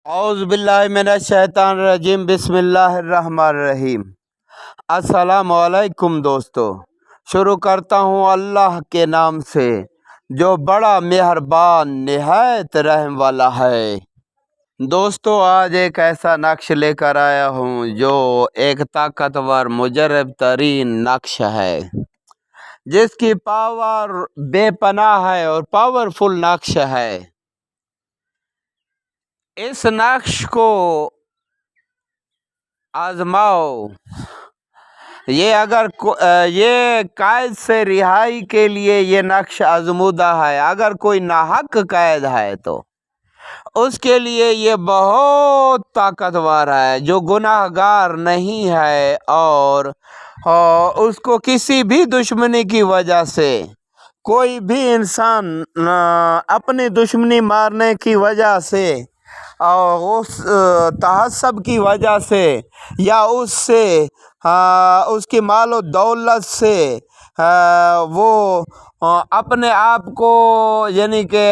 اعوذ باللہ من الشیطان الرجیم، بسم اللہ الرحمن الرحیم۔ السلام علیکم دوستو، شروع کرتا ہوں اللہ کے نام سے جو بڑا مہربان نہایت رحم والا ہے۔ دوستو، آج ایک ایسا نقش لے کر آیا ہوں جو ایک طاقتور مجرب ترین نقش ہے، جس کی پاور بے پناہ ہے اور پاورفل نقش ہے۔ اس نقش کو آزماؤ۔ یہ قید سے رہائی کے لیے یہ نقش آزمودہ ہے۔ اگر کوئی ناحق قید ہے تو اس کے لیے یہ بہت طاقتور ہے، جو گناہ گار نہیں ہے اور اس کو کسی بھی دشمنی کی وجہ سے، کوئی بھی انسان اپنی دشمنی مارنے کی وجہ سے اور اس تعصب کی وجہ سے یا اس کی مال و دولت سے وہ اپنے آپ کو یعنی کہ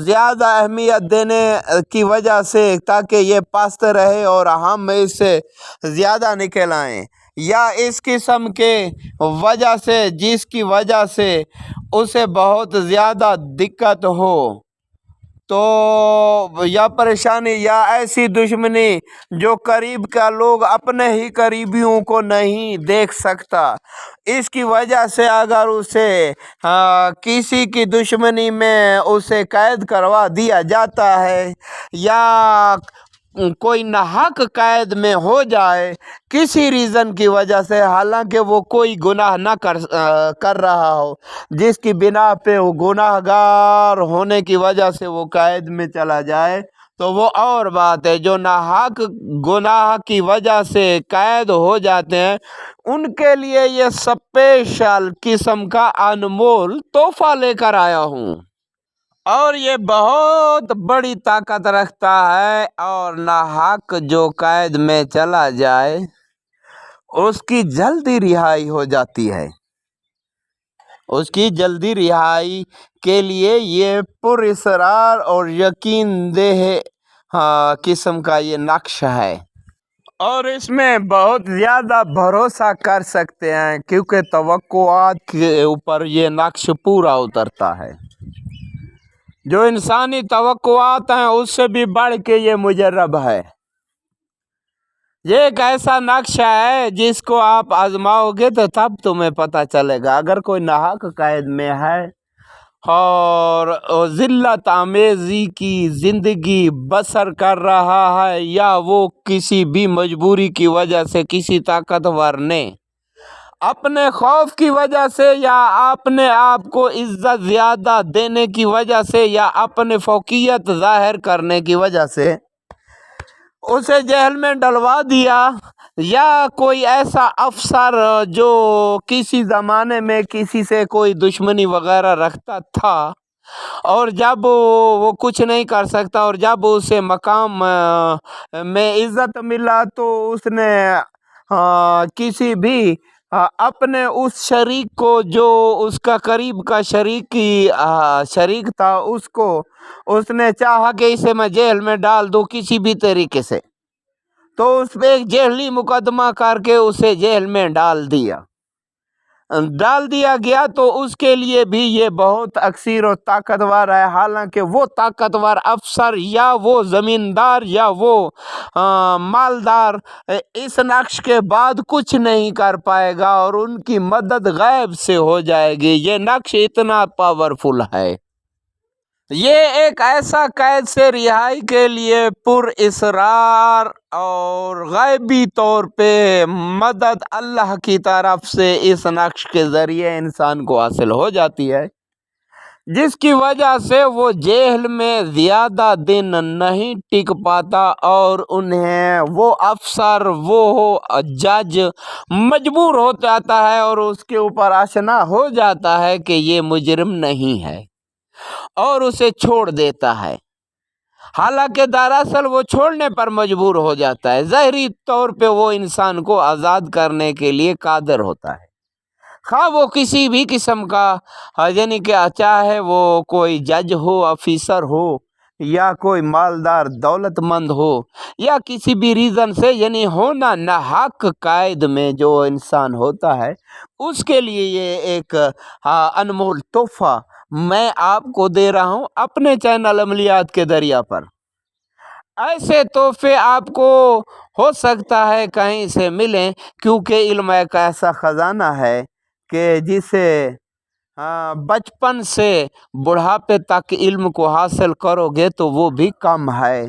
زیادہ اہمیت دینے کی وجہ سے، تاکہ یہ پست رہے اور ہم اس سے زیادہ نکل آئیں، یا اس قسم کے وجہ سے جس کی وجہ سے اسے بہت زیادہ دقت ہو تو، یا پریشانی یا ایسی دشمنی جو قریب کا لوگ اپنے ہی قریبیوں کو نہیں دیکھ سکتا، اس کی وجہ سے اگر اسے کسی کی دشمنی میں اسے قید کروا دیا جاتا ہے یا کوئی ناحق قید میں ہو جائے کسی ریزن کی وجہ سے، حالانکہ وہ کوئی گناہ نہ کر رہا ہو، جس کی بنا پہ وہ گناہ گار ہونے کی وجہ سے وہ قید میں چلا جائے تو وہ اور بات ہے۔ جو ناحق گناہ کی وجہ سے قید ہو جاتے ہیں، ان کے لیے یہ اسپیشل قسم کا انمول تحفہ لے کر آیا ہوں، اور یہ بہت بڑی طاقت رکھتا ہے۔ اور ناحق جو قید میں چلا جائے اس کی جلدی رہائی ہو جاتی ہے۔ اس کی جلدی رہائی کے لیے یہ پر اصرار اور یقین دہ قسم کا یہ نقش ہے، اور اس میں بہت زیادہ بھروسہ کر سکتے ہیں، کیونکہ توقعات کے اوپر یہ نقش پورا اترتا ہے۔ جو انسانی توقعات ہیں اس سے بھی بڑھ کے یہ مجرب ہے۔ یہ ایک ایسا نقش ہے جس کو آپ آزماؤ گے تو تب تمہیں پتہ چلے گا۔ اگر کوئی ناحق قید میں ہے اور ذلت آمیزی کی زندگی بسر کر رہا ہے، یا وہ کسی بھی مجبوری کی وجہ سے، کسی طاقتور نے اپنے خوف کی وجہ سے یا اپنے آپ کو عزت زیادہ دینے کی وجہ سے یا اپنے فوقیت ظاہر کرنے کی وجہ سے اسے جیل میں ڈلوا دیا، یا کوئی ایسا افسر جو کسی زمانے میں کسی سے کوئی دشمنی وغیرہ رکھتا تھا اور جب وہ کچھ نہیں کر سکتا اور جب اسے مقام میں عزت ملا تو اس نے کسی بھی اپنے اس شریک کو جو اس کا قریب کا شریک تھا، اس نے چاہا کہ اسے میں جیل میں ڈال دوں کسی بھی طریقے سے، تو اس پہ ایک جیلی مقدمہ کر کے اسے جیل میں ڈال دیا گیا، تو اس کے لیے بھی یہ بہت اکثیر و طاقتور ہے۔ حالانکہ وہ طاقتور افسر یا وہ زمیندار یا وہ مالدار اس نقش کے بعد کچھ نہیں کر پائے گا، اور ان کی مدد غیب سے ہو جائے گی۔ یہ نقش اتنا پاورفل ہے۔ یہ ایک ایسا قید سے رہائی کے لیے پر اصرار اور غیبی طور پہ مدد اللہ کی طرف سے اس نقش کے ذریعے انسان کو حاصل ہو جاتی ہے، جس کی وجہ سے وہ جیل میں زیادہ دن نہیں ٹک پاتا، اور انہیں وہ افسر، وہ جج مجبور ہو جاتا ہے اور اس کے اوپر آشنا ہو جاتا ہے کہ یہ مجرم نہیں ہے، اور اسے چھوڑ دیتا ہے۔ حالانکہ دراصل وہ چھوڑنے پر مجبور ہو جاتا ہے، ظاہری طور پہ وہ انسان کو آزاد کرنے کے لیے قادر ہوتا ہے، خواہ وہ کسی بھی قسم کا، یعنی کہ چاہے وہ کوئی جج ہو، افیسر ہو، یا کوئی مالدار دولت مند ہو یا کسی بھی ریزن سے یعنی ہونا نہ حق قائد میں جو انسان ہوتا ہے اس کے لیے یہ ایک انمول تحفہ میں آپ کو دے رہا ہوں اپنے چینل عملیات کے ذریعہ پر۔ ایسے تحفے آپ کو ہو سکتا ہے کہیں سے ملیں، کیونکہ علم ایک ایسا خزانہ ہے کہ جسے بچپن سے بڑھاپے تک علم کو حاصل کرو گے تو وہ بھی کم ہے،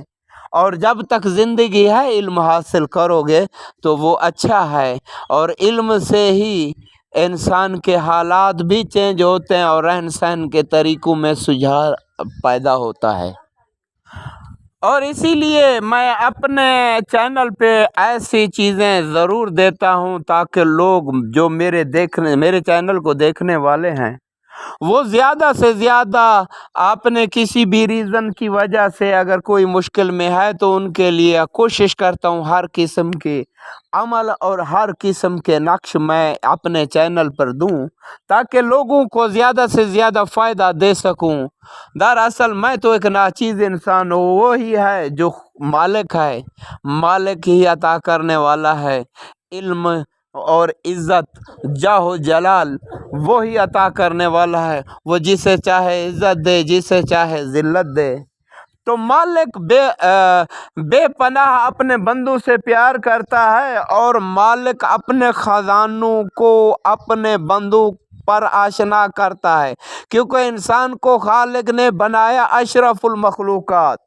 اور جب تک زندگی ہے علم حاصل کرو گے تو وہ اچھا ہے، اور علم سے ہی انسان کے حالات بھی چینج ہوتے ہیں اور رہن سہن کے طریقوں میں سجھار پیدا ہوتا ہے۔ اور اسی لیے میں اپنے چینل پہ ایسی چیزیں ضرور دیتا ہوں تاکہ لوگ جو میرے چینل کو دیکھنے والے ہیں وہ زیادہ سے زیادہ اپنے کسی بھی ریزن کی وجہ سے اگر کوئی مشکل میں ہے تو ان کے لیے کوشش کرتا ہوں ہر قسم کے عمل اور ہر قسم کے نقش میں اپنے چینل پر دوں تاکہ لوگوں کو زیادہ سے زیادہ فائدہ دے سکوں۔ دراصل میں تو ایک ناچیز انسان ہوں، وہی ہے جو مالک ہے، مالک ہی عطا کرنے والا ہے، علم اور عزت جاہ و جلال وہی عطا کرنے والا ہے، وہ جسے چاہے عزت دے جسے چاہے ذلت دے۔ تو مالک بے پناہ اپنے بندوں سے پیار کرتا ہے، اور مالک اپنے خزانوں کو اپنے بندوں پر آشنا کرتا ہے، کیونکہ انسان کو خالق نے بنایا اشرف المخلوقات،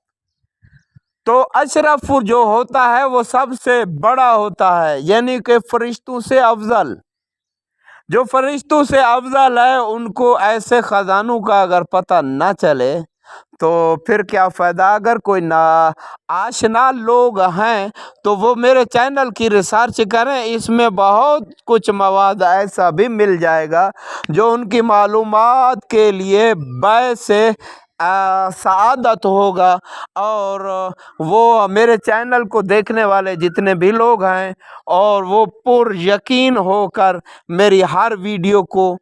تو اشرف جو ہوتا ہے وہ سب سے بڑا ہوتا ہے، یعنی کہ فرشتوں سے افضل۔ جو فرشتوں سے افضل ہے ان کو ایسے خزانوں کا اگر پتہ نہ چلے تو پھر کیا فائدہ۔ اگر کوئی نا آشنا لوگ ہیں تو وہ میرے چینل کی ریسرچ کریں، اس میں بہت کچھ مواد ایسا بھی مل جائے گا جو ان کی معلومات کے لیے باعث سعادت ہوگا، اور وہ میرے چینل کو دیکھنے والے جتنے بھی لوگ ہیں اور وہ پر یقین ہو کر میری ہر ویڈیو کو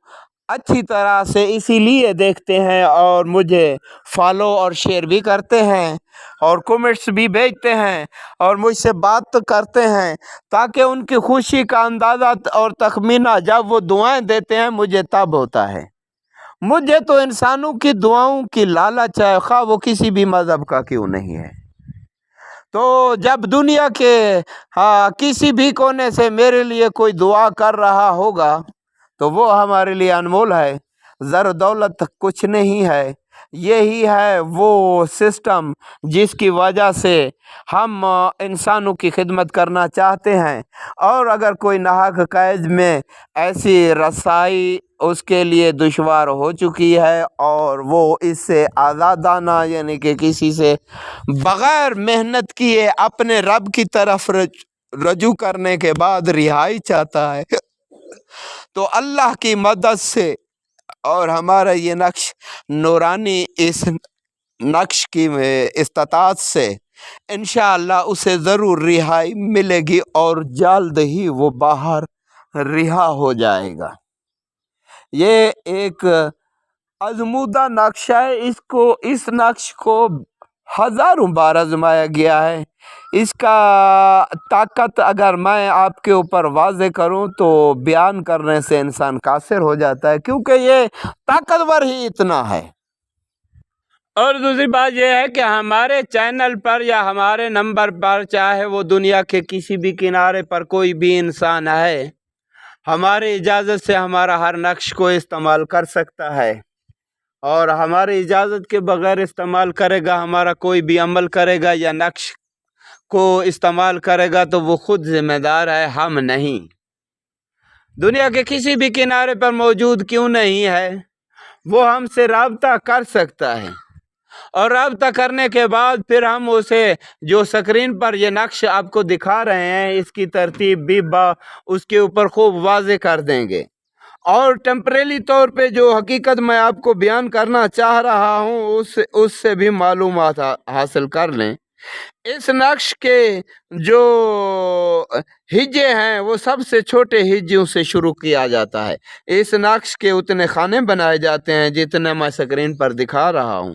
اچھی طرح سے اسی لیے دیکھتے ہیں اور مجھے فالو اور شیئر بھی کرتے ہیں اور کمنٹس بھی بھیجتے ہیں اور مجھ سے بات کرتے ہیں، تاکہ ان کی خوشی کا اندازہ اور تخمینہ جب وہ دعائیں دیتے ہیں مجھے تب ہوتا ہے۔ مجھے تو انسانوں کی دعاؤں کی لالچ ہے، خواہ وہ کسی بھی مذہب کا کیوں نہیں ہے۔ تو جب دنیا کے کسی بھی کونے سے میرے لیے کوئی دعا کر رہا ہوگا تو وہ ہمارے لیے انمول ہے۔ زر و دولت کچھ نہیں ہے، یہی ہے وہ سسٹم جس کی وجہ سے ہم انسانوں کی خدمت کرنا چاہتے ہیں، اور اگر کوئی ناحق قید میں ایسی رسائی اس کے لیے دشوار ہو چکی ہے اور وہ اس سے آزادانہ یعنی کہ کسی سے بغیر محنت کیے اپنے رب کی طرف رجوع کرنے کے بعد رہائی چاہتا ہے تو اللہ کی مدد سے اور ہمارا یہ نقش نورانی اس نقش کی استطاعت سے انشاءاللہ اسے ضرور رہائی ملے گی اور جلد ہی وہ باہر رہا ہو جائے گا۔ یہ ایک آزمودہ نقشہ ہے، اس نقش کو ہزاروں بار آزمایا گیا ہے۔ اس کا طاقت اگر میں آپ کے اوپر واضح کروں تو بیان کرنے سے انسان قاصر ہو جاتا ہے، کیونکہ یہ طاقتور ہی اتنا ہے۔ اور دوسری بات یہ ہے کہ ہمارے چینل پر یا ہمارے نمبر پر چاہے وہ دنیا کے کسی بھی کنارے پر کوئی بھی انسان ہے، ہماری اجازت سے ہمارا ہر نقش کو استعمال کر سکتا ہے، اور ہماری اجازت کے بغیر استعمال کرے گا، ہمارا کوئی بھی عمل کرے گا یا نقش کو استعمال کرے گا تو وہ خود ذمہ دار ہے، ہم نہیں۔ دنیا کے کسی بھی کنارے پر موجود کیوں نہیں ہے، وہ ہم سے رابطہ کر سکتا ہے، اور رابطہ کرنے کے بعد پھر ہم اسے جو سکرین پر یہ نقش آپ کو دکھا رہے ہیں اس کی ترتیب بھی اس کے اوپر خوب واضح کر دیں گے، اور ٹیمپریری طور پہ جو حقیقت میں آپ کو بیان کرنا چاہ رہا ہوں اس سے بھی معلومات حاصل کر لیں۔ اس نقش کے جو ہجے ہیں وہ سب سے چھوٹے ہجوں سے شروع کیا جاتا ہے۔ اس نقش کے اتنے خانے بنائے جاتے ہیں جتنے میں سکرین پر دکھا رہا ہوں۔